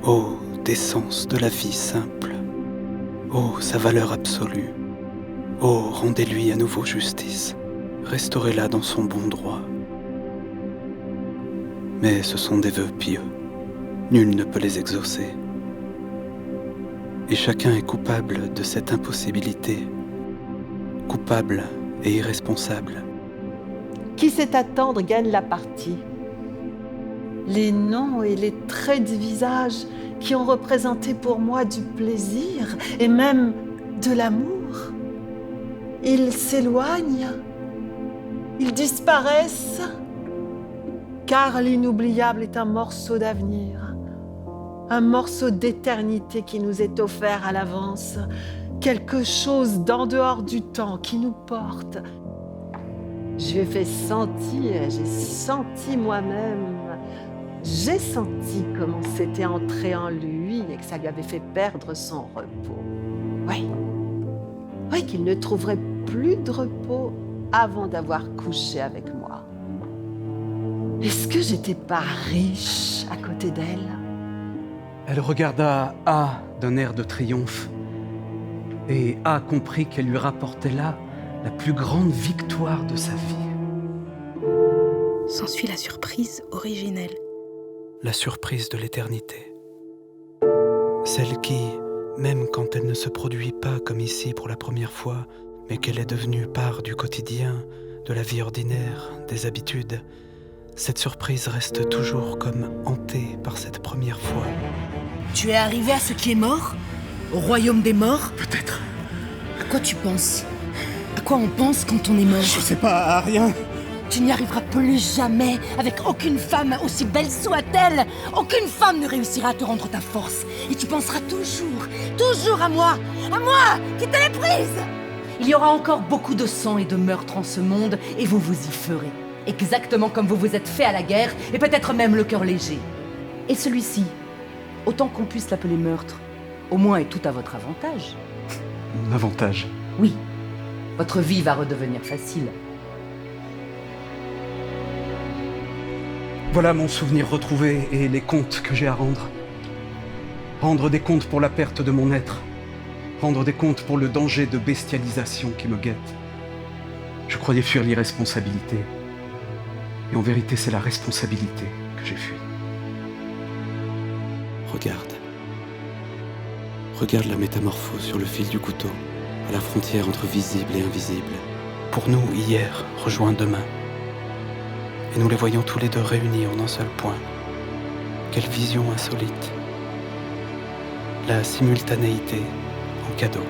Ô d'essence de la vie simple, ô sa valeur absolue, ô rendez-lui à nouveau justice, restaurez-la dans son bon droit. Mais ce sont des vœux pieux, nul ne peut les exaucer. Et chacun est coupable de cette impossibilité, coupable et irresponsable. Qui sait attendre gagne la partie. Les noms et les traits du visage qui ont représenté pour moi du plaisir et même de l'amour, ils s'éloignent, ils disparaissent, car l'inoubliable est un morceau d'avenir, un morceau d'éternité qui nous est offert à l'avance, quelque chose d'en dehors du temps qui nous porte. Je lui ai fait sentir, j'ai senti moi-même, j'ai senti comment c'était entré en lui et que ça lui avait fait perdre son repos. Oui, qu'il ne trouverait plus de repos avant d'avoir couché avec moi. Est-ce que j'étais pas riche à côté d'elle? Elle regarda A d'un air de triomphe, et A comprit qu'elle lui rapportait là la plus grande victoire de sa vie. S'ensuit la surprise originelle. La surprise de l'éternité. Celle qui, même quand elle ne se produit pas comme ici pour la première fois, mais qu'elle est devenue part du quotidien, de la vie ordinaire, des habitudes, cette surprise reste toujours comme hantée par cette première fois. Tu es arrivé à ce qui est mort? Au royaume des morts? Peut-être. À quoi tu penses? À quoi on pense quand on est mort? Je sais pas, à rien. Tu n'y arriveras plus jamais avec aucune femme, aussi belle soit-elle. Aucune femme ne réussira à te rendre ta force. Et tu penseras toujours à moi qui te l'ai prise. Il y aura encore beaucoup de sang et de meurtres en ce monde, et vous vous y ferez. Exactement comme vous vous êtes fait à la guerre, et peut-être même le cœur léger. Et celui-ci, autant qu'on puisse l'appeler meurtre, au moins est tout à votre avantage. Mon avantage? Oui, votre vie va redevenir facile. Voilà mon souvenir retrouvé et les comptes que j'ai à rendre. Rendre des comptes pour la perte de mon être. Rendre des comptes pour le danger de bestialisation qui me guette. Je croyais fuir l'irresponsabilité. Et en vérité, c'est la responsabilité que j'ai fui. Regarde. Regarde la métamorphose sur le fil du couteau, à la frontière entre visible et invisible. Pour nous, hier, rejoint demain. Et nous les voyons tous les deux réunis en un seul point. Quelle vision insolite! La simultanéité en cadeau.